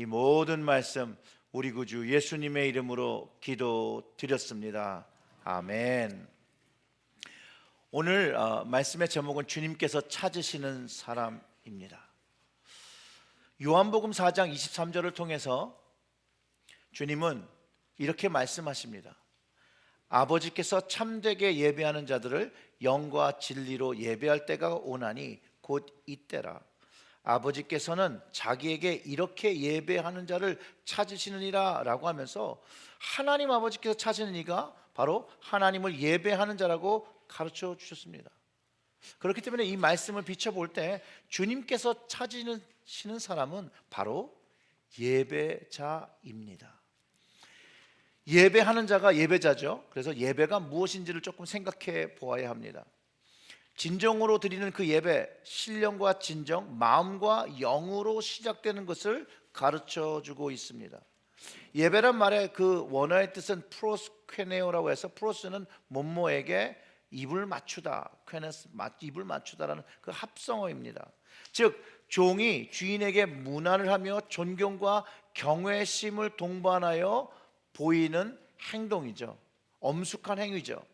이 모든 말씀 우리 구주 예수님의 이름으로 기도드렸습니다. 아멘. 오늘 말씀의 제목은 주님께서 찾으시는 사람입니다. 요한복음 4장 23절을 통해서 주님은 이렇게 말씀하십니다. 아버지께서 참되게 예배하는 자들을 영과 진리로 예배할 때가 오나니 곧 이때라. 아버지께서는 자기에게 이렇게 예배하는 자를 찾으시느니라 라고 하면서 하나님 아버지께서 찾으는 이가 바로 하나님을 예배하는 자라고 가르쳐 주셨습니다. 그렇기 때문에 이 말씀을 비춰볼 때 주님께서 찾으시는 사람은 바로 예배자입니다. 예배하는 자가 예배자죠. 그래서 예배가 무엇인지를 조금 생각해 보아야 합니다. 진정으로 드리는 그 예배, 신령과 진정, 마음과 영으로 시작되는 것을 가르쳐 주고 있습니다. 예배란 말의 그 원어의 뜻은 프로스케네오라고 해서 프로스는 뭐뭐에게 입을 맞추다, 퀘네스 입을 맞추다라는 그 합성어입니다. 즉 종이 주인에게 문안을 하며 존경과 경외심을 동반하여 보이는 행동이죠. 엄숙한 행위죠.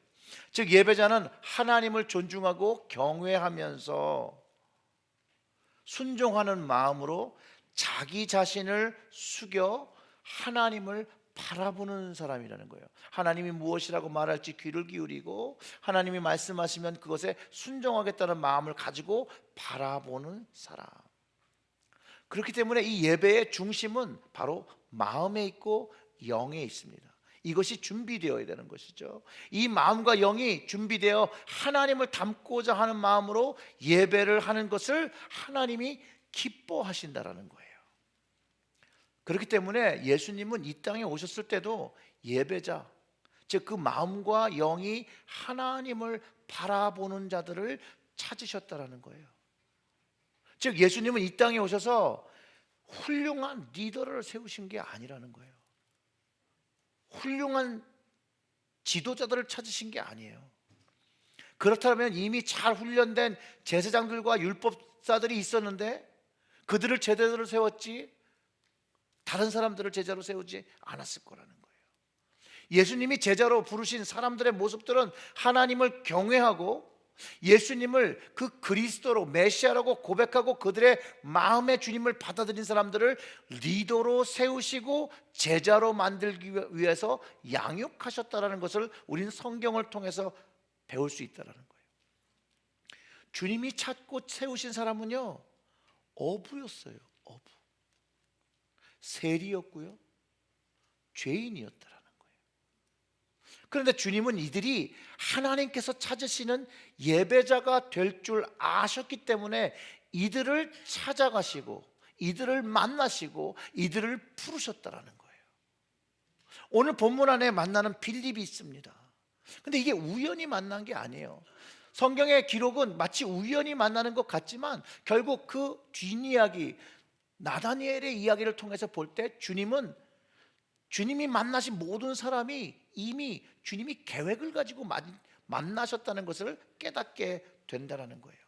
즉 예배자는 하나님을 존중하고 경외하면서 순종하는 마음으로 자기 자신을 숙여 하나님을 바라보는 사람이라는 거예요. 하나님이 무엇이라고 말할지 귀를 기울이고 하나님이 말씀하시면 그것에 순종하겠다는 마음을 가지고 바라보는 사람. 그렇기 때문에 이 예배의 중심은 바로 마음에 있고 영에 있습니다. 이것이 준비되어야 되는 것이죠. 이 마음과 영이 준비되어 하나님을 닮고자 하는 마음으로 예배를 하는 것을 하나님이 기뻐하신다라는 거예요. 그렇기 때문에 예수님은 이 땅에 오셨을 때도 예배자, 즉 그 마음과 영이 하나님을 바라보는 자들을 찾으셨다라는 거예요. 즉 예수님은 이 땅에 오셔서 훌륭한 리더를 세우신 게 아니라는 거예요. 훌륭한 지도자들을 찾으신 게 아니에요. 그렇다면 이미 잘 훈련된 제사장들과 율법사들이 있었는데 그들을 제자로 세웠지 다른 사람들을 제자로 세우지 않았을 거라는 거예요. 예수님이 제자로 부르신 사람들의 모습들은 하나님을 경외하고 예수님을 그 그리스도로 메시아라고 고백하고 그들의 마음의 주님을 받아들인 사람들을 리더로 세우시고 제자로 만들기 위해서 양육하셨다라는 것을 우리는 성경을 통해서 배울 수 있다라는 거예요. 주님이 찾고 세우신 사람은요 어부였어요. 어부. 세리였고요 죄인이었다라는 거예요. 그런데 주님은 이들이 하나님께서 찾으시는 예배자가 될 줄 아셨기 때문에 이들을 찾아가시고 이들을 만나시고 이들을 부르셨다라는 거예요. 오늘 본문 안에 만나는 빌립이 있습니다. 근데 이게 우연히 만난 게 아니에요. 성경의 기록은 마치 우연히 만나는 것 같지만 결국 그 뒷이야기 나다니엘의 이야기를 통해서 볼 때 주님이 만나신 모든 사람이 이미 주님이 계획을 가지고 만나셨다는 것을 깨닫게 된다는 거예요.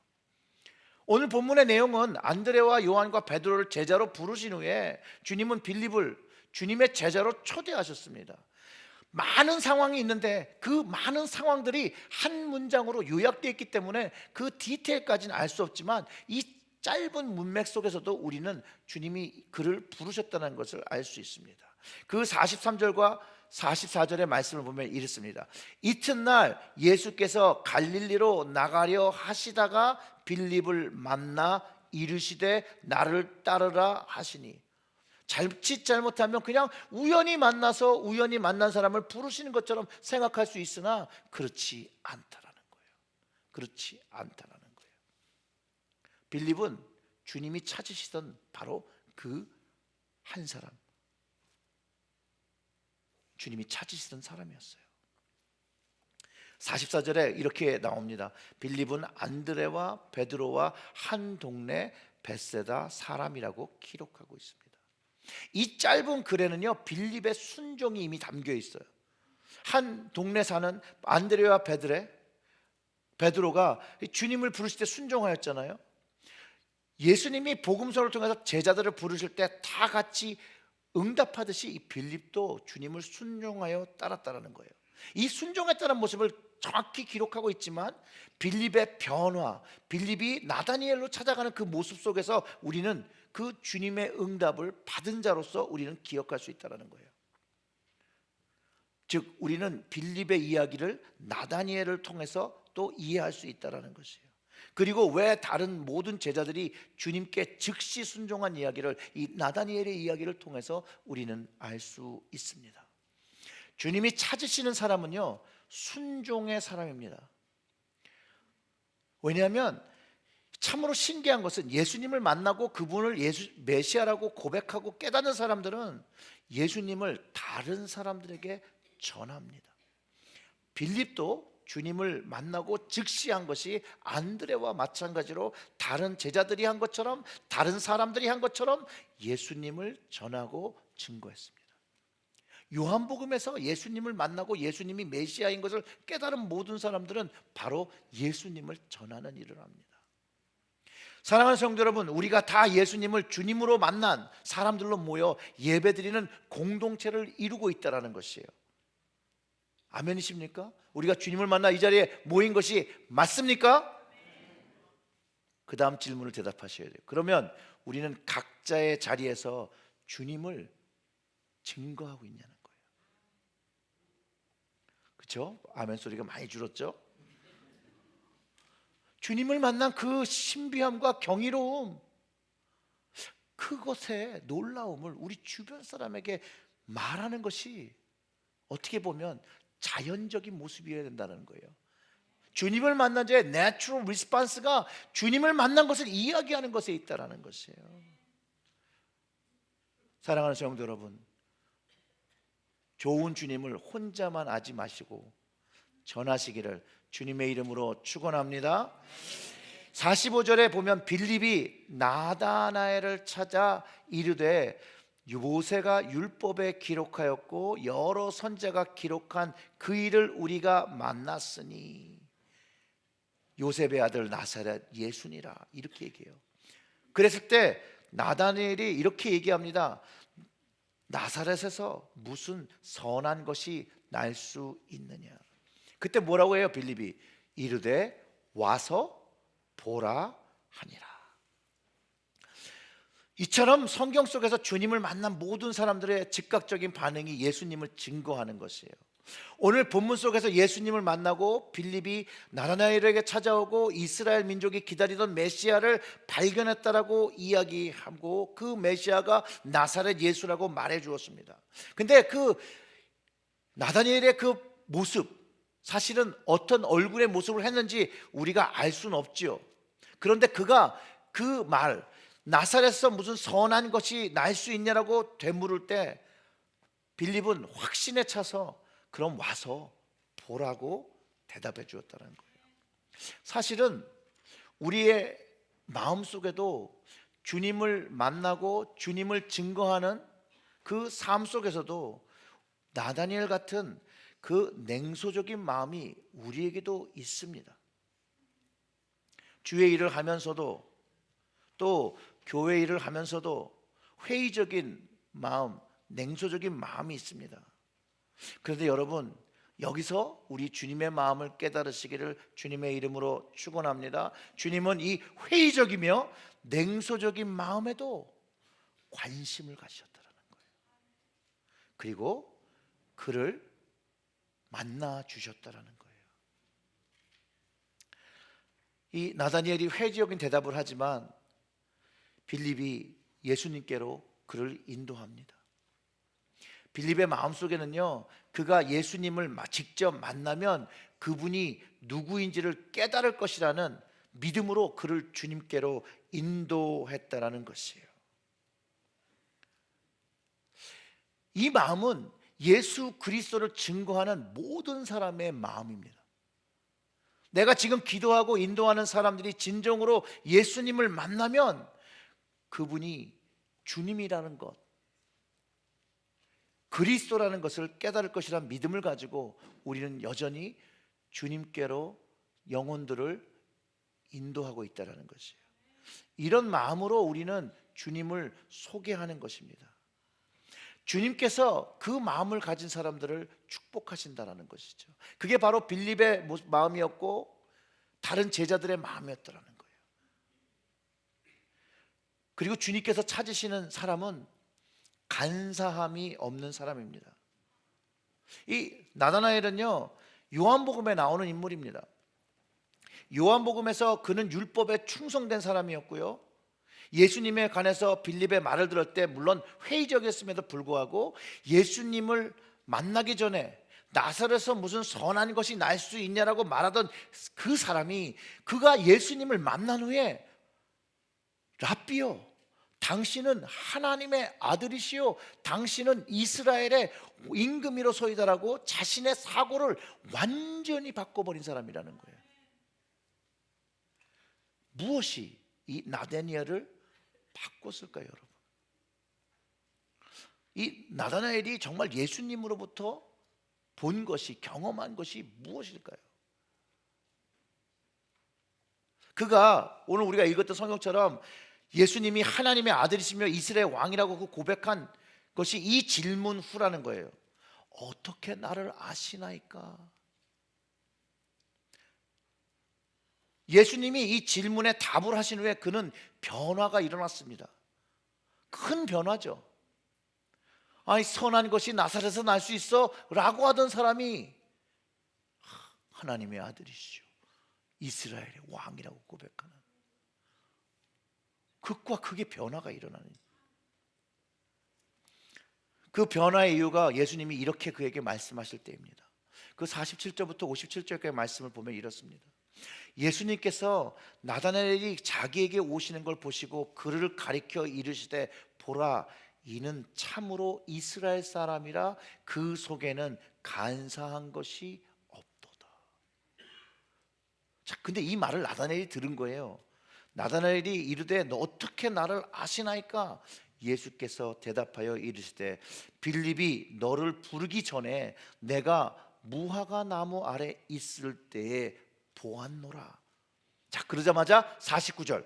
오늘 본문의 내용은 안드레와 요한과 베드로를 제자로 부르신 후에 주님은 빌립을 주님의 제자로 초대하셨습니다. 많은 상황이 있는데 그 많은 상황들이 한 문장으로 요약되어 있기 때문에 그 디테일까지는 알 수 없지만 이 짧은 문맥 속에서도 우리는 주님이 그를 부르셨다는 것을 알 수 있습니다. 그 43절과 44절의 말씀을 보면 이렇습니다. 이튿날 예수께서 갈릴리로 나가려 하시다가 빌립을 만나 이르시되 나를 따르라 하시니, 자칫 잘못하면 그냥 우연히 만나서 우연히 만난 사람을 부르시는 것처럼 생각할 수 있으나 그렇지 않다라는 거예요. 그렇지 않다라는 거예요. 빌립은 주님이 찾으시던 바로 그 한 사람, 주님이 찾으시던 사람이었어요. 44절에 이렇게 나옵니다. 빌립은 안드레와 베드로와 한 동네 벳세다 사람이라고 기록하고 있습니다. 이 짧은 글에는요 빌립의 순종이 이미 담겨 있어요. 한 동네 사는 안드레와 베드로가 주님을 부르실 때 순종하였잖아요. 예수님이 복음서를 통해서 제자들을 부르실 때 다 같이 응답하듯이 이 빌립도 주님을 순종하여 따랐다라는 거예요. 이 순종했다는 모습을 정확히 기록하고 있지만 빌립의 변화, 빌립이 나다니엘로 찾아가는 그 모습 속에서 우리는 그 주님의 응답을 받은 자로서 우리는 기억할 수 있다는 거예요. 즉 우리는 빌립의 이야기를 나다니엘을 통해서 또 이해할 수 있다는 것이에요. 그리고 왜 다른 모든 제자들이 주님께 즉시 순종한 이야기를 이 나다니엘의 이야기를 통해서 우리는 알 수 있습니다. 주님이 찾으시는 사람은요 순종의 사람입니다. 왜냐하면 참으로 신기한 것은 예수님을 만나고 그분을 메시아라고 고백하고 깨닫는 사람들은 예수님을 다른 사람들에게 전합니다. 빌립도 주님을 만나고 즉시 한 것이 안드레와 마찬가지로 다른 제자들이 한 것처럼, 다른 사람들이 한 것처럼 예수님을 전하고 증거했습니다. 요한복음에서 예수님을 만나고 예수님이 메시아인 것을 깨달은 모든 사람들은 바로 예수님을 전하는 일을 합니다. 사랑하는 성도 여러분, 우리가 다 예수님을 주님으로 만난 사람들로 모여 예배드리는 공동체를 이루고 있다는 것이에요. 아멘이십니까? 우리가 주님을 만나 이 자리에 모인 것이 맞습니까? 그 다음 질문을 대답하셔야 돼요. 그러면 우리는 각자의 자리에서 주님을 증거하고 있냐는 거예요. 그렇죠? 아멘 소리가 많이 줄었죠? 주님을 만난 그 신비함과 경이로움, 그것의 놀라움을 우리 주변 사람에게 말하는 것이 어떻게 보면 자연적인 모습이어야 된다는 거예요. 주님을 만난 자의 내추럴 리스폰스가 주님을 만난 것을 이야기하는 것에 있다는 것이에요. 사랑하는 성도 여러분, 좋은 주님을 혼자만 아지 마시고 전하시기를 주님의 이름으로 축원합니다. 45절에 보면 빌립이 나다나엘을 찾아 이르되 모세가 율법에 기록하였고 여러 선지자가 기록한 그 일을 우리가 만났으니 요셉의 아들 나사렛 예수니라, 이렇게 얘기해요. 그랬을 때 나다니엘이 이렇게 얘기합니다. 나사렛에서 무슨 선한 것이 날 수 있느냐. 그때 뭐라고 해요? 빌립이 이르되 와서 보라 하니라. 이처럼 성경 속에서 주님을 만난 모든 사람들의 즉각적인 반응이 예수님을 증거하는 것이에요. 오늘 본문 속에서 예수님을 만나고 빌립이 나다나엘에게 찾아오고 이스라엘 민족이 기다리던 메시아를 발견했다라고 이야기하고 그 메시아가 나사렛 예수라고 말해 주었습니다. 근데 그 나다나엘의 그 모습, 사실은 어떤 얼굴의 모습을 했는지 우리가 알 수는 없지요. 그런데 그가 그 말, 나사렛에서 무슨 선한 것이 날 수 있냐라고 되물을 때 빌립은 확신에 차서 그럼 와서 보라고 대답해 주었다는 거예요. 사실은 우리의 마음속에도 주님을 만나고 주님을 증거하는 그 삶 속에서도 나다니엘 같은 그 냉소적인 마음이 우리에게도 있습니다. 주의 일을 하면서도 또 교회 일을 하면서도 회의적인 마음, 냉소적인 마음이 있습니다. 그런데 여러분, 여기서 우리 주님의 마음을 깨달으시기를 주님의 이름으로 축원합니다. 주님은 이 회의적이며 냉소적인 마음에도 관심을 가지셨다는 거예요. 그리고 그를 만나 주셨다는 거예요. 이 나다니엘이 회의적인 대답을 하지만 빌립이 예수님께로 그를 인도합니다. 빌립의 마음속에는요, 그가 예수님을 직접 만나면 그분이 누구인지를 깨달을 것이라는 믿음으로 그를 주님께로 인도했다라는 것이에요. 이 마음은 예수 그리스도를 증거하는 모든 사람의 마음입니다. 내가 지금 기도하고 인도하는 사람들이 진정으로 예수님을 만나면 그분이 주님이라는 것, 그리스도라는 것을 깨달을 것이라는 믿음을 가지고 우리는 여전히 주님께로 영혼들을 인도하고 있다는 것이에요. 이런 마음으로 우리는 주님을 소개하는 것입니다. 주님께서 그 마음을 가진 사람들을 축복하신다는 것이죠. 그게 바로 빌립의 마음이었고 다른 제자들의 마음이었다는 거예요. 그리고 주님께서 찾으시는 사람은 간사함이 없는 사람입니다. 이 나다나엘은요, 요한복음에 나오는 인물입니다. 요한복음에서 그는 율법에 충성된 사람이었고요, 예수님에 관해서 빌립의 말을 들을 때 물론 회의적이었음에도 불구하고 예수님을 만나기 전에 나사렛에서 무슨 선한 것이 날 수 있냐라고 말하던 그 사람이, 그가 예수님을 만난 후에 랍비요, 당신은 하나님의 아들이시요 당신은 이스라엘의 임금이로소이다라고 자신의 사고를 완전히 바꿔버린 사람이라는 거예요. 무엇이 이 나다니엘을 바꿨을까요, 여러분? 이 나다나엘이 정말 예수님으로부터 본 것이, 경험한 것이 무엇일까요? 그가 오늘 우리가 읽었던 성경처럼 예수님이 하나님의 아들이시며 이스라엘 왕이라고 고백한 것이 이 질문 후라는 거예요. 어떻게 나를 아시나이까? 예수님이 이 질문에 답을 하신 후에 그는 변화가 일어났습니다. 큰 변화죠. 아니, 선한 것이 나사렛에서 날 수 있어? 라고 하던 사람이 하나님의 아들이시죠, 이스라엘의 왕이라고 고백하는, 극과 극의 변화가 일어나는, 그 변화의 이유가 예수님이 이렇게 그에게 말씀하실 때입니다. 그 47절부터 57절까지 말씀을 보면 이렇습니다. 예수님께서 나다나엘이 자기에게 오시는 걸 보시고 그를 가리켜 이르시되, 보라, 이는 참으로 이스라엘 사람이라 그 속에는 간사한 것이 없도다. 자, 근데 이 말을 나다나엘이 들은 거예요. 나다나엘이 이르되, 너 어떻게 나를 아시나이까? 예수께서 대답하여 이르시되, 빌립이 너를 부르기 전에 내가 무화과 나무 아래 있을 때에 보았노라. 자, 그러자마자 49절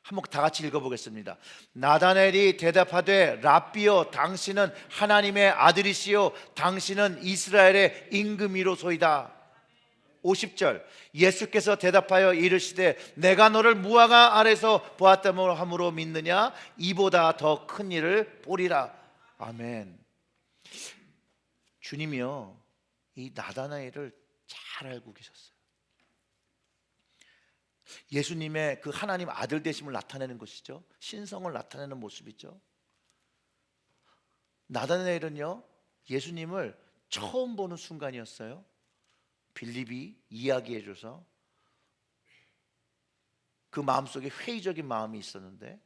한번 다 같이 읽어보겠습니다. 나다나엘이 대답하되, 랍비여, 당신은 하나님의 아들이시요 당신은 이스라엘의 임금이로소이다. 50절 예수께서 대답하여 이르시되, 내가 너를 무화과 아래서 보았다므로 함으로 믿느냐? 이보다 더 큰 일을 보리라. 아멘. 주님이요, 이 나다나엘을 잘 알고 계셨어요. 예수님의 그 하나님 아들 되심을 나타내는 것이죠. 신성을 나타내는 모습이죠. 나다나엘은요, 예수님을 처음 보는 순간이었어요. 빌립이 이야기해줘서 그 마음속에 회의적인 마음이 있었는데,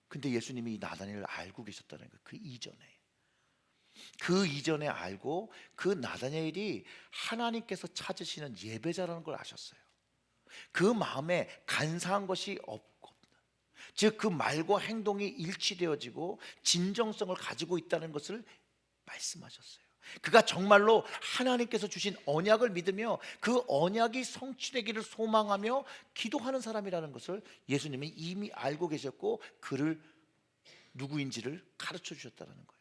근데 예수님이 이 나다나엘을 알고 계셨다는 거예요. 그 이전에 알고, 그 나다나엘이 하나님께서 찾으시는 예배자라는 걸 아셨어요. 그 마음에 간사한 것이 없고, 즉 그 말과 행동이 일치되어지고 진정성을 가지고 있다는 것을 말씀하셨어요. 그가 정말로 하나님께서 주신 언약을 믿으며 그 언약이 성취되기를 소망하며 기도하는 사람이라는 것을 예수님이 이미 알고 계셨고, 그를 누구인지를 가르쳐 주셨다는 거예요.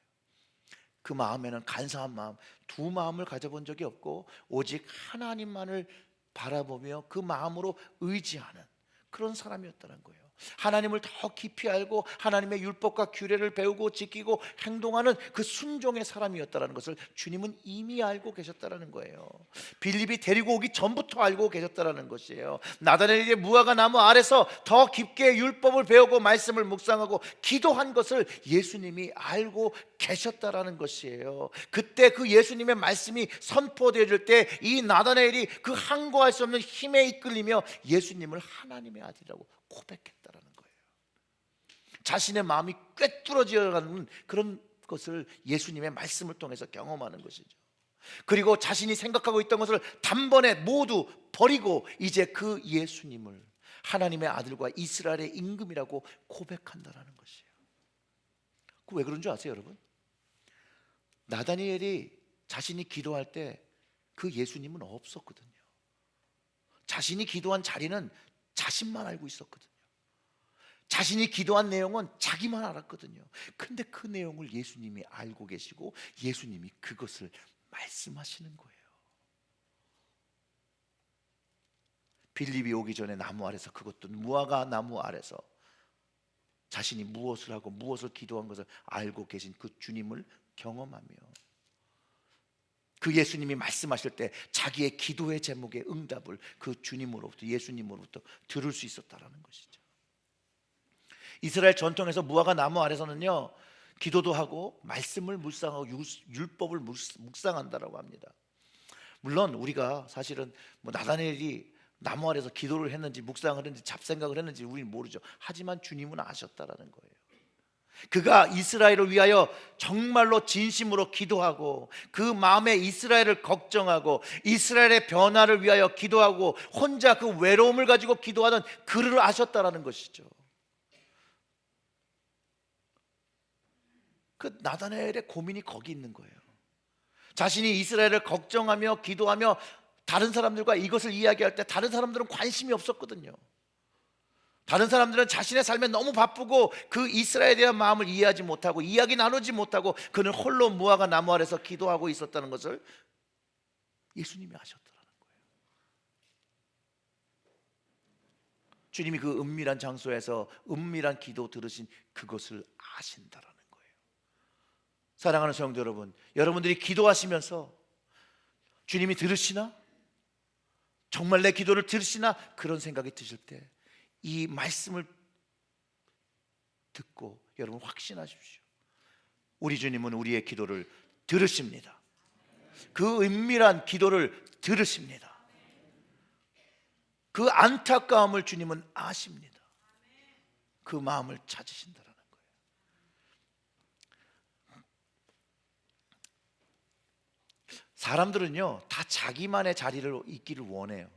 그 마음에는 간사한 마음, 두 마음을 가져본 적이 없고 오직 하나님만을 바라보며 그 마음으로 의지하는 그런 사람이었다는 거예요. 하나님을 더 깊이 알고 하나님의 율법과 규례를 배우고 지키고 행동하는 그 순종의 사람이었다는 것을 주님은 이미 알고 계셨다는 거예요. 빌립이 데리고 오기 전부터 알고 계셨다는 것이에요. 나다나엘이 무화과 나무 아래서 더 깊게 율법을 배우고 말씀을 묵상하고 기도한 것을 예수님이 알고 계셨다는 것이에요. 그때 그 예수님의 말씀이 선포되어질 때 이 나다나엘이 그 항거할 수 없는 힘에 이끌리며 예수님을 하나님의 아들이라고 고백했다라는 거예요. 자신의 마음이 꿰뚫어져가는 그런 것을 예수님의 말씀을 통해서 경험하는 것이죠. 그리고 자신이 생각하고 있던 것을 단번에 모두 버리고 이제 그 예수님을 하나님의 아들과 이스라엘의 임금이라고 고백한다라는 것이에요. 그 왜 그런 줄 아세요, 여러분? 나다니엘이 자신이 기도할 때 그 예수님은 없었거든요. 자신이 기도한 자리는 자신만 알고 있었거든요. 자신이 기도한 내용은 자기만 알았거든요. 근데 그 내용을 예수님이 알고 계시고 예수님이 그것을 말씀하시는 거예요. 빌립이 오기 전에 나무 아래서, 그것도 무화과 나무 아래서 자신이 무엇을 하고 무엇을 기도한 것을 알고 계신 그 주님을 경험하며 그 예수님이 말씀하실 때 자기의 기도의 제목의 응답을 그 주님으로부터, 예수님으로부터 들을 수 있었다라는 것이죠. 이스라엘 전통에서 무화과 나무 아래서는요, 기도도 하고 말씀을 묵상하고 율법을 묵상한다라고 합니다. 물론 우리가 사실은 나다니엘이 나무 아래서 기도를 했는지 묵상을 했는지 잡생각을 했는지 우리는 모르죠. 하지만 주님은 아셨다라는 거예요. 그가 이스라엘을 위하여 정말로 진심으로 기도하고 그 마음에 이스라엘을 걱정하고 이스라엘의 변화를 위하여 기도하고 혼자 그 외로움을 가지고 기도하는 그를 아셨다라는 것이죠. 그 나다나엘의 고민이 거기 있는 거예요. 자신이 이스라엘을 걱정하며 기도하며 다른 사람들과 이것을 이야기할 때 다른 사람들은 관심이 없었거든요. 다른 사람들은 자신의 삶에 너무 바쁘고 그 이스라엘에 대한 마음을 이해하지 못하고 이야기 나누지 못하고 그는 홀로 무화과 나무 아래서 기도하고 있었다는 것을 예수님이 아셨다는 거예요. 주님이 그 은밀한 장소에서 은밀한 기도 들으신 그것을 아신다라는 거예요. 사랑하는 성도 여러분, 여러분들이 기도하시면서 주님이 들으시나? 정말 내 기도를 들으시나? 그런 생각이 드실 때 이 말씀을 듣고 여러분 확신하십시오. 우리 주님은 우리의 기도를 들으십니다. 그 은밀한 기도를 들으십니다. 그 안타까움을 주님은 아십니다. 그 마음을 찾으신다라는 거예요. 사람들은요, 다 자기만의 자리를 있기를 원해요.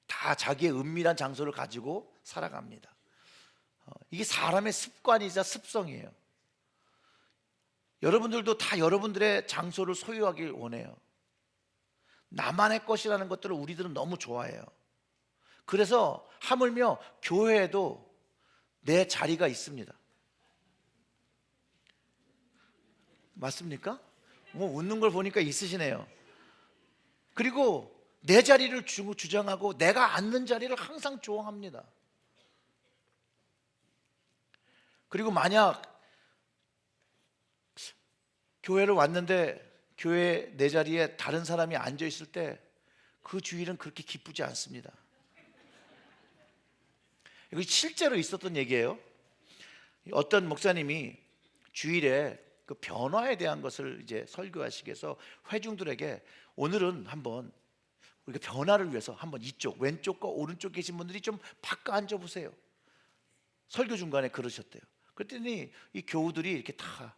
다 자기의 은밀한 장소를 가지고 살아갑니다. 이게 사람의 습관이자 습성이에요. 여러분들도 다 여러분들의 장소를 소유하길 원해요. 나만의 것이라는 것들을 우리들은 너무 좋아해요. 그래서 하물며 교회에도 내 자리가 있습니다. 맞습니까? 웃는 걸 보니까 있으시네요. 그리고 내 자리를 주장하고 내가 앉는 자리를 항상 조언합니다. 그리고 만약 교회를 왔는데 교회 내 자리에 다른 사람이 앉아 있을 때 그 주일은 그렇게 기쁘지 않습니다. 이거 실제로 있었던 얘기예요. 어떤 목사님이 주일에 그 변화에 대한 것을 이제 설교하시기 위해서 회중들에게 오늘은 한번 우리가 변화를 위해서 한번 이쪽 왼쪽과 오른쪽 계신 분들이 좀 바꿔 앉아 보세요. 설교 중간에 그러셨대요. 그랬더니 이 교우들이 이렇게 다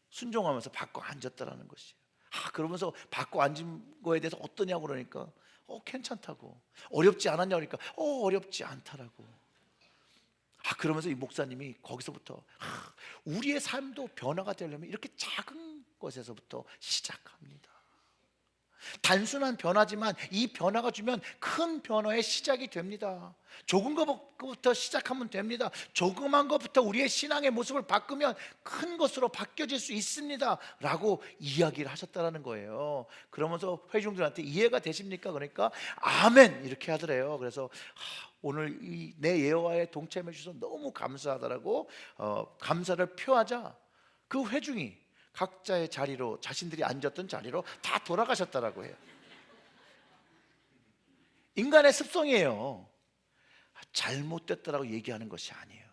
순종하면서 바꿔 앉았다라는 것이에요. 그러면서 바꿔 앉은 거에 대해서 어떠냐고 그러니까 괜찮다고. 어렵지 않았냐고 그러니까 어렵지 않다라고. 그러면서 이 목사님이 거기서부터 우리의 삶도 변화가 되려면 이렇게 작은 것에서부터 시작합니다. 단순한 변화지만 이 변화가 주면 큰 변화의 시작이 됩니다. 조금 것부터 시작하면 됩니다. 조그만 것부터 우리의 신앙의 모습을 바꾸면 큰 것으로 바뀌어질 수 있습니다 라고 이야기를 하셨다는 거예요. 그러면서 회중들한테 이해가 되십니까? 그러니까 아멘 이렇게 하더래요. 그래서 오늘 내 예화에 동참해 주셔서 너무 감사하다라고 감사를 표하자 그 회중이 각자의 자리로, 자신들이 앉았던 자리로 다 돌아가셨다라고 해요. 인간의 습성이에요. 잘못됐다라고 얘기하는 것이 아니에요.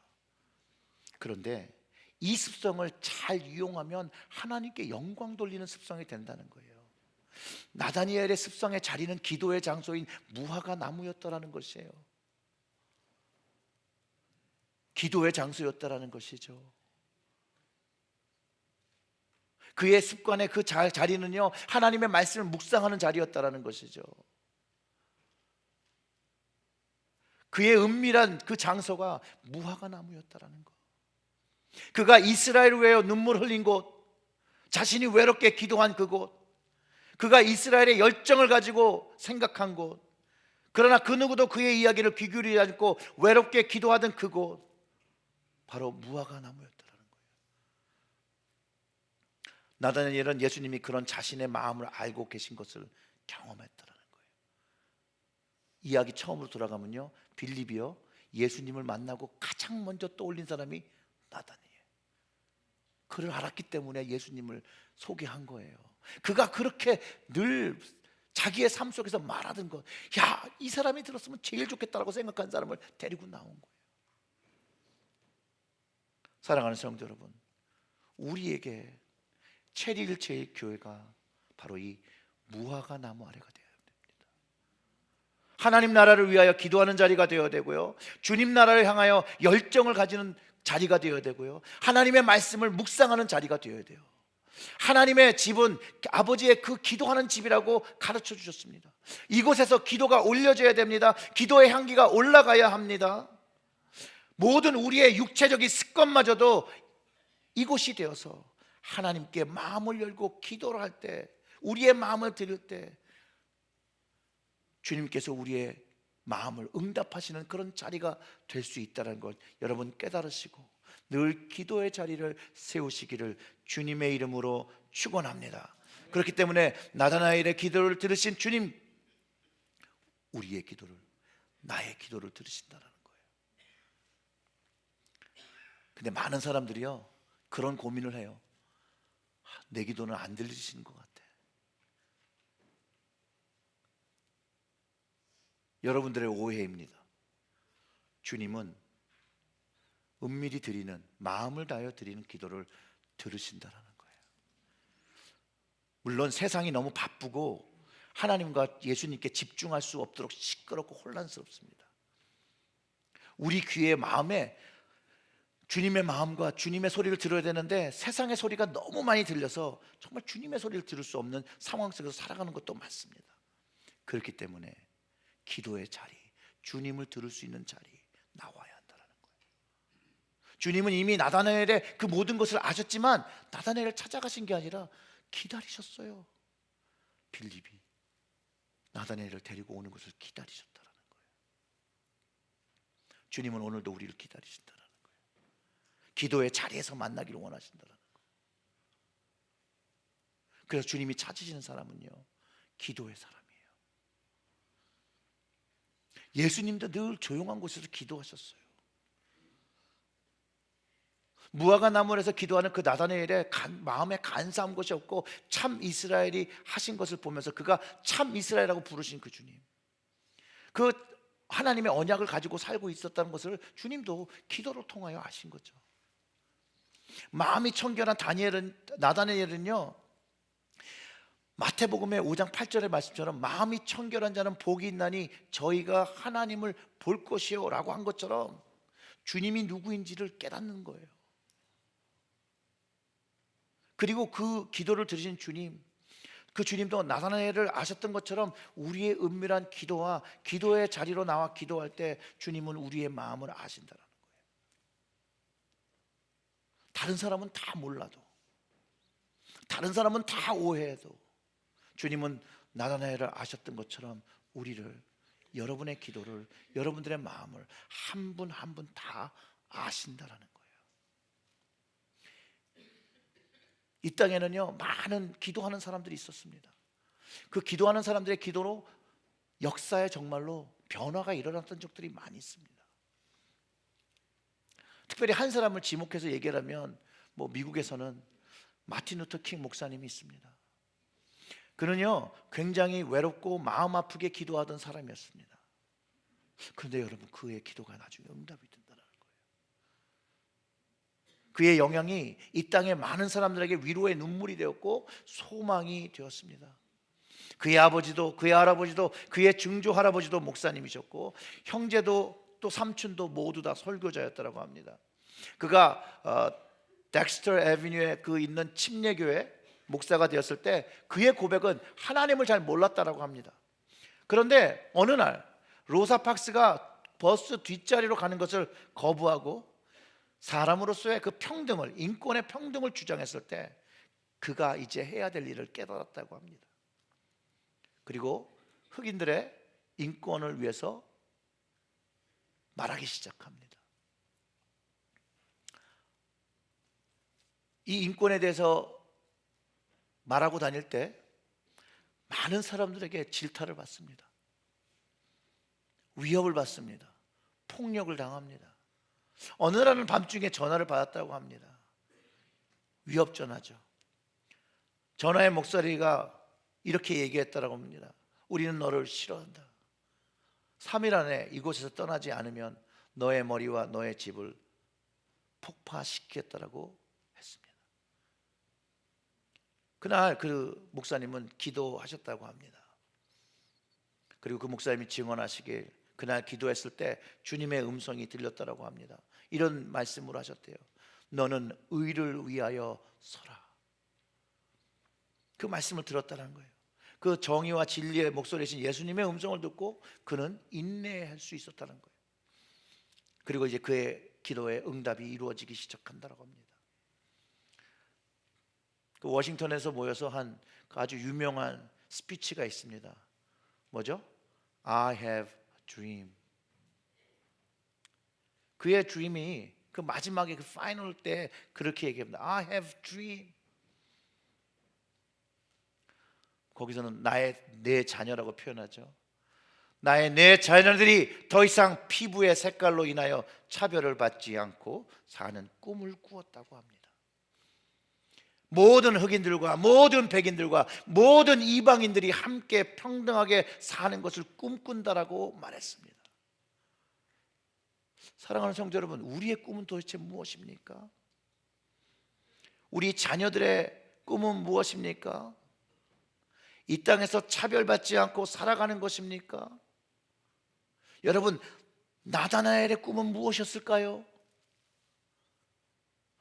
그런데 이 습성을 잘 이용하면 하나님께 영광 돌리는 습성이 된다는 거예요. 나다니엘의 습성의 자리는 기도의 장소인 무화과 나무였다라는 것이에요. 기도의 장소였다라는 것이죠. 그의 습관의 그 자리는요, 하나님의 말씀을 묵상하는 자리였다라는 것이죠. 그의 은밀한 그 장소가 무화과 나무였다라는 것. 그가 이스라엘을 위하여 눈물 흘린 곳, 자신이 외롭게 기도한 그곳, 그가 이스라엘의 열정을 가지고 생각한 곳, 그러나 그 누구도 그의 이야기를 귀 기울이지 않고 외롭게 기도하던 그곳, 바로 무화과 나무였더라는 거예요. 나다니엘은 예수님이 그런 자신의 마음을 알고 계신 것을 경험했더라는 거예요. 이야기 처음으로 돌아가면요, 빌립이요, 예수님을 만나고 가장 먼저 떠올린 사람이 나다니엘. 그를 알았기 때문에 예수님을 소개한 거예요. 그가 그렇게 늘 자기의 삶 속에서 말하던 것, 야, 이 사람이 들었으면 제일 좋겠다라고 생각한 사람을 데리고 나온 거예요. 사랑하는 성도 여러분, 우리에게 체리힐 제1교회가 바로 이 무화과 나무 아래가 되어야 됩니다. 하나님 나라를 위하여 기도하는 자리가 되어야 되고요, 주님 나라를 향하여 열정을 가지는 자리가 되어야 되고요, 하나님의 말씀을 묵상하는 자리가 되어야 돼요. 하나님의 집은 아버지의 그 기도하는 집이라고 가르쳐 주셨습니다. 이곳에서 기도가 올려져야 됩니다. 기도의 향기가 올라가야 합니다. 모든 우리의 육체적인 습관마저도 이곳이 되어서 하나님께 마음을 열고 기도를 할 때, 우리의 마음을 드릴 때 주님께서 우리의 마음을 응답하시는 그런 자리가 될 수 있다는 것 여러분 깨달으시고 늘 기도의 자리를 세우시기를 주님의 이름으로 축원합니다. 그렇기 때문에 나다나엘의 기도를 들으신 주님, 우리의 기도를, 나의 기도를 들으신다는 거예요. 근데 많은 사람들이요, 그런 고민을 해요. 내 기도는 안 들리시는 것 같아. 여러분들의 오해입니다. 주님은 은밀히 드리는, 마음을 다하여 드리는 기도를 들으신다는 거예요. 물론 세상이 너무 바쁘고 하나님과 예수님께 집중할 수 없도록 시끄럽고 혼란스럽습니다. 우리 귀의 마음에 주님의 마음과 주님의 소리를 들어야 되는데 세상의 소리가 너무 많이 들려서 정말 주님의 소리를 들을 수 없는 상황 속에서 살아가는 것도 많습니다. 그렇기 때문에 기도의 자리, 주님을 들을 수 있는 자리 나와야 한다는 거예요. 주님은 이미 나다나엘의 그 모든 것을 아셨지만 나다나엘을 찾아가신 게 아니라 기다리셨어요. 빌립이 나다나엘을 데리고 오는 것을 기다리셨다는 거예요. 주님은 오늘도 우리를 기다리신다는 거예요. 기도의 자리에서 만나기를 원하신다는 거예요. 그래서 주님이 찾으시는 사람은요, 기도의 사람이에요. 예수님도 늘 조용한 곳에서 기도하셨어요. 무화과 나무에서 기도하는 그 나다나엘의 마음에 간사한 것이 없고 참 이스라엘이 하신 것을 보면서 그가 참 이스라엘이라고 부르신 그 주님, 그 하나님의 언약을 가지고 살고 있었다는 것을 주님도 기도를 통하여 아신 거죠. 마음이 청결한 나다나엘은요, 마태복음의 5장 8절의 말씀처럼 마음이 청결한 자는 복이 있나니 저희가 하나님을 볼 것이요 라고 한 것처럼 주님이 누구인지를 깨닫는 거예요. 그리고 그 기도를 들으신 주님, 그 주님도 나다나엘을 아셨던 것처럼 우리의 은밀한 기도와 기도의 자리로 나와 기도할 때 주님은 우리의 마음을 아신다는 거예요. 다른 사람은 다 몰라도, 다른 사람은 다 오해해도 주님은 나다나엘을 아셨던 것처럼 우리를, 여러분의 기도를, 여러분들의 마음을 한 분 한 분 다 아신다라는 거예요. 이 땅에는요, 많은 기도하는 사람들이 있었습니다. 그 기도하는 사람들의 기도로 역사에 정말로 변화가 일어났던 적들이 많이 있습니다. 특별히 한 사람을 지목해서 얘기하면 미국에서는 마틴 루터 킹 목사님이 있습니다. 그는요, 굉장히 외롭고 마음 아프게 기도하던 사람이었습니다. 그런데 여러분, 그의 기도가 나중에 응답이 된다는 거예요. 그의 영향이 이 땅의 많은 사람들에게 위로의 눈물이 되었고 소망이 되었습니다. 그의 아버지도, 그의 할아버지도, 그의 증조 할아버지도 목사님이셨고 형제도 또 삼촌도 모두 다 설교자였다고 합니다. 그가 덱스터 애비뉴에 그 있는 침례교회 목사가 되었을 때 그의 고백은 하나님을 잘 몰랐다라고 합니다. 그런데 어느 날 로사 박스가 버스 뒷자리로 가는 것을 거부하고 사람으로서의 그 평등을, 인권의 평등을 주장했을 때 그가 이제 해야 될 일을 깨달았다고 합니다. 그리고 흑인들의 인권을 위해서 말하기 시작합니다. 이 인권에 대해서 말하고 다닐 때 많은 사람들에게 질타를 받습니다. 위협을 받습니다. 폭력을 당합니다. 어느 날은 밤중에 전화를 받았다고 합니다. 위협 전화죠. 전화의 목소리가 이렇게 얘기했다고 합니다. 우리는 너를 싫어한다. 3일 안에 이곳에서 떠나지 않으면 너의 머리와 너의 집을 폭파시키겠다고 했습니다. 그날 그 목사님은 기도하셨다고 합니다. 그리고 그 목사님이 증언하시길 그날 기도했을 때 주님의 음성이 들렸다고 합니다. 이런 말씀을 하셨대요. 너는 의를 위하여 서라. 그 말씀을 들었다는 거예요. 그 정의와 진리의 목소리이신 예수님의 음성을 듣고 그는 인내할 수 있었다는 거예요. 그리고 이제 그의 기도에 응답이 이루어지기 시작한다고 합니다. 그 워싱턴에서 모여서 한 아주 유명한 스피치가 있습니다. 뭐죠? I have a dream. 그의 dream이 그 마지막에 그 파이널 때 그렇게 얘기합니다. I have a dream. 거기서는 내 자녀라고 표현하죠. 내 자녀들이 더 이상 피부의 색깔로 인하여 차별을 받지 않고 사는 꿈을 꾸었다고 합니다. 모든 흑인들과 모든 백인들과 모든 이방인들이 함께 평등하게 사는 것을 꿈꾼다라고 말했습니다. 사랑하는 성도 여러분, 우리의 꿈은 도대체 무엇입니까? 우리 자녀들의 꿈은 무엇입니까? 이 땅에서 차별받지 않고 살아가는 것입니까? 여러분, 나다나엘의 꿈은 무엇이었을까요?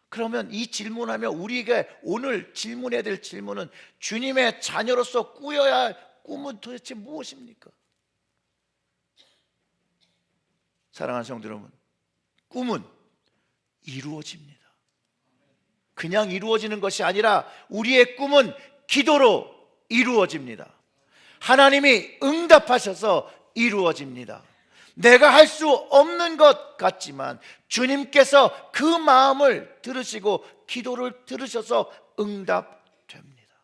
그러면 이 질문하면 우리에게 오늘 질문해야 될 질문은 주님의 자녀로서 꾸어야 할 꿈은 도대체 무엇입니까? 사랑하는 성도 여러분, 꿈은 이루어집니다. 그냥 이루어지는 것이 아니라 우리의 꿈은 기도로 이루어집니다. 하나님이 응답하셔서 이루어집니다. 내가 할 수 없는 것 같지만 주님께서 그 마음을 들으시고 기도를 들으셔서 응답됩니다.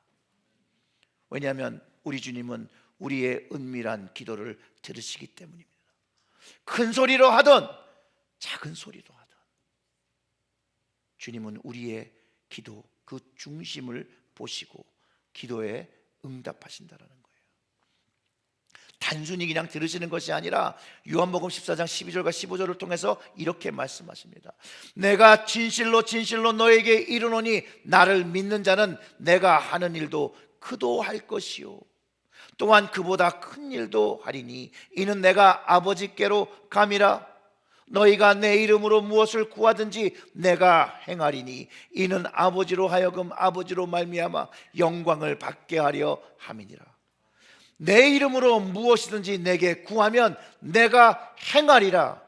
왜냐하면 우리 주님은 우리의 은밀한 기도를 들으시기 때문입니다. 큰 소리로 하든 작은 소리로 하든 주님은 우리의 기도 그 중심을 보시고 기도에 응답하신다라는 거예요. 단순히 그냥 들으시는 것이 아니라 요한복음 14장 12절과 15절을 통해서 이렇게 말씀하십니다. 내가 진실로 진실로 너에게 이르노니 나를 믿는 자는 내가 하는 일도 그도 할 것이요 또한 그보다 큰 일도 하리니 이는 내가 아버지께로 감이라. 너희가 내 이름으로 무엇을 구하든지 내가 행하리니 이는 아버지로 하여금 아버지로 말미암아 영광을 받게 하려 함이니라. 내 이름으로 무엇이든지 내게 구하면 내가 행하리라.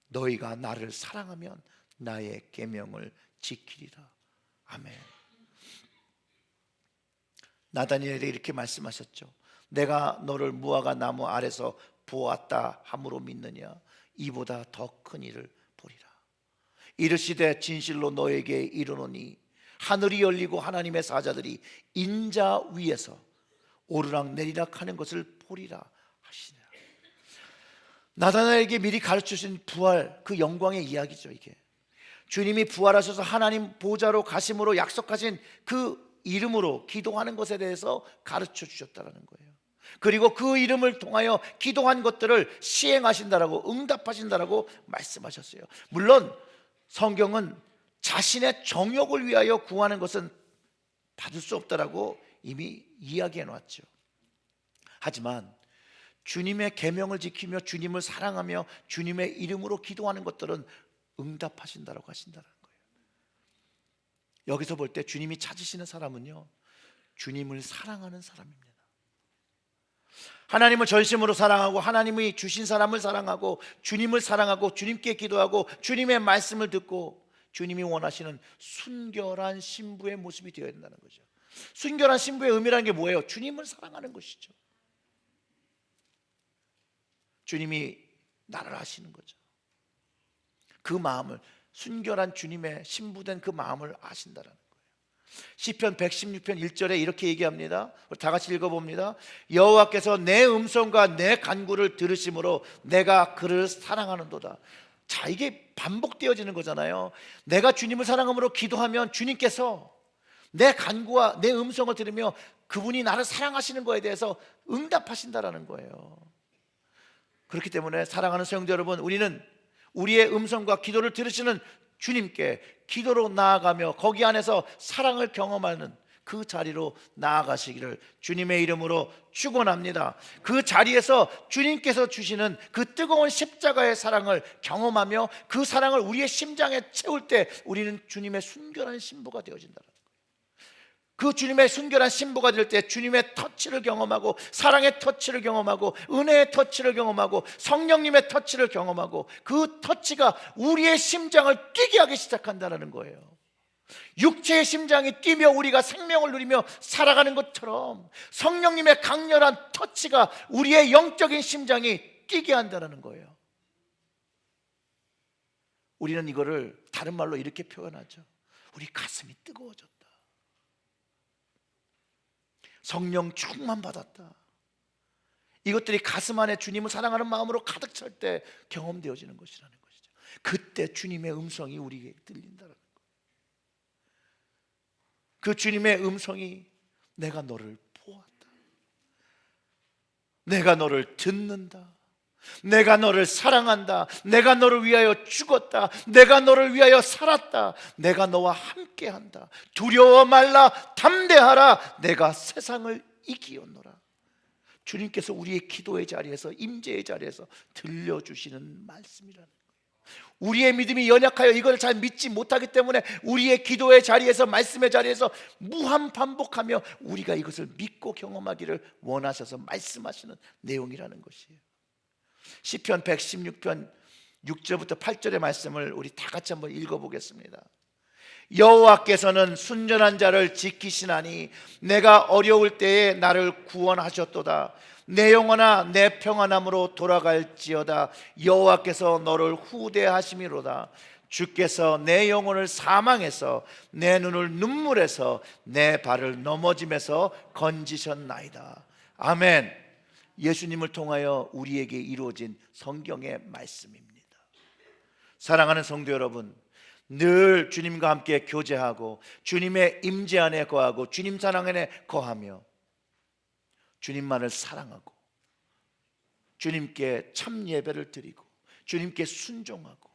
너희가 나를 사랑하면 나의 계명을 지키리라. 아멘. 나다니엘이 이렇게 말씀하셨죠. 내가 너를 무화과 나무 아래서 보았다 함으로 믿느냐? 이보다 더 큰 일을 보리라. 이르시되 진실로 너에게 이르노니 하늘이 열리고 하나님의 사자들이 인자 위에서 오르락 내리락 하는 것을 보리라 하시니라. 나다나엘에게 미리 가르쳐주신 부활 그 영광의 이야기죠. 이게 주님이 부활하셔서 하나님 보좌로 가심으로 약속하신 그 이름으로 기도하는 것에 대해서 가르쳐 주셨다는 거예요. 그리고 그 이름을 통하여 기도한 것들을 시행하신다라고 응답하신다라고 말씀하셨어요. 물론 성경은 자신의 정욕을 위하여 구하는 것은 받을 수 없다라고 이미 이야기해 놨죠. 하지만 주님의 계명을 지키며 주님을 사랑하며 주님의 이름으로 기도하는 것들은 응답하신다라고 하신다는 거예요. 여기서 볼 때 주님이 찾으시는 사람은요, 주님을 사랑하는 사람입니다. 하나님을 전심으로 사랑하고 하나님이 주신 사람을 사랑하고 주님을 사랑하고 주님께 기도하고 주님의 말씀을 듣고 주님이 원하시는 순결한 신부의 모습이 되어야 된다는 거죠. 순결한 신부의 의미라는 게 뭐예요? 주님을 사랑하는 것이죠. 주님이 나를 아시는 거죠. 그 마음을, 순결한 주님의 신부된 그 마음을 아신다라는 거예요. 시편 116편 1절에 이렇게 얘기합니다. 우리 다 같이 읽어봅니다. 여호와께서 내 음성과 내 간구를 들으심으로 내가 그를 사랑하는도다. 자, 이게 반복되어지는 거잖아요. 내가 주님을 사랑함으로 기도하면 주님께서 내 간구와 내 음성을 들으며 그분이 나를 사랑하시는 거에 대해서 응답하신다라는 거예요. 그렇기 때문에 사랑하는 성도 여러분, 우리는 우리의 음성과 기도를 들으시는 주님께 기도로 나아가며 거기 안에서 사랑을 경험하는 그 자리로 나아가시기를 주님의 이름으로 축원합니다. 그 자리에서 주님께서 주시는 그 뜨거운 십자가의 사랑을 경험하며 그 사랑을 우리의 심장에 채울 때 우리는 주님의 순결한 신부가 되어진다. 그 주님의 순결한 신부가 될 때 주님의 터치를 경험하고 사랑의 터치를 경험하고 은혜의 터치를 경험하고 성령님의 터치를 경험하고 그 터치가 우리의 심장을 뛰게 하기 시작한다는 거예요. 육체의 심장이 뛰며 우리가 생명을 누리며 살아가는 것처럼 성령님의 강렬한 터치가 우리의 영적인 심장이 뛰게 한다는 거예요. 우리는 이거를 다른 말로 이렇게 표현하죠. 우리 가슴이 뜨거워졌다. 성령 충만 받았다. 이것들이 가슴 안에 주님을 사랑하는 마음으로 가득 찰 때 경험되어지는 것이라는 것이죠. 그때 주님의 음성이 우리에게 들린다는 거예요. 그 주님의 음성이 내가 너를 보았다. 내가 너를 듣는다. 내가 너를 사랑한다. 내가 너를 위하여 죽었다. 내가 너를 위하여 살았다. 내가 너와 함께한다. 두려워 말라. 담대하라. 내가 세상을 이기었노라. 주님께서 우리의 기도의 자리에서, 임재의 자리에서 들려주시는 말씀이라는 거예요. 우리의 믿음이 연약하여 이걸 잘 믿지 못하기 때문에 우리의 기도의 자리에서, 말씀의 자리에서 무한 반복하며 우리가 이것을 믿고 경험하기를 원하셔서 말씀하시는 내용이라는 것이에요. 시편 116편 6절부터 8절의 말씀을 우리 다 같이 한번 읽어보겠습니다. 여호와께서는 순전한 자를 지키시나니 내가 어려울 때에 나를 구원하셨도다. 내 영혼아 내 평안함으로 돌아갈지어다. 여호와께서 너를 후대하심이로다. 주께서 내 영혼을 사망에서 내 눈을 눈물에서 내 발을 넘어짐에서 건지셨나이다. 아멘. 예수님을 통하여 우리에게 이루어진 성경의 말씀입니다. 사랑하는 성도 여러분, 늘 주님과 함께 교제하고 주님의 임재 안에 거하고 주님 사랑 안에 거하며 주님만을 사랑하고 주님께 참 예배를 드리고 주님께 순종하고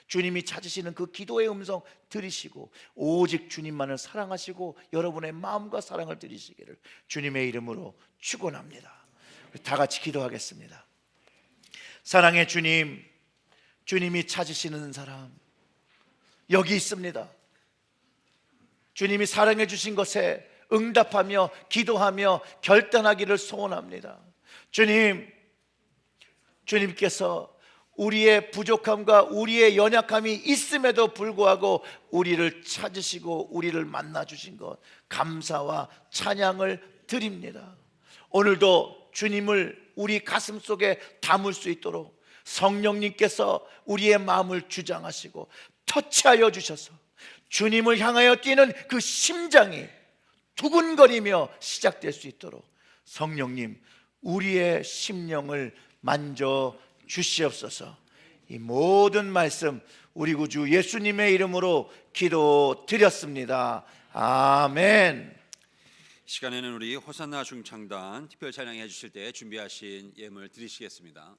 주님이 찾으시는 그 기도의 음성 들으시고 오직 주님만을 사랑하시고 여러분의 마음과 사랑을 드리시기를 주님의 이름으로 축원합니다. 다 같이 기도하겠습니다. 사랑의 주님, 주님이 찾으시는 사람 여기 있습니다. 주님이 사랑해 주신 것에 응답하며 기도하며 결단하기를 소원합니다. 주님께서 우리의 부족함과 우리의 연약함이 있음에도 불구하고 우리를 찾으시고 우리를 만나 주신 것 감사와 찬양을 드립니다. 오늘도 주님을 우리 가슴 속에 담을 수 있도록 성령님께서 우리의 마음을 주장하시고 터치하여 주셔서 주님을 향하여 뛰는 그 심장이 두근거리며 시작될 수 있도록 성령님 우리의 심령을 만져 주시옵소서. 이 모든 말씀 우리 구주 예수님의 이름으로 기도드렸습니다. 아멘. 시간에는 우리 호산나 중창단 특별 찬양해 주실 때 준비하신 예물 드리시겠습니다.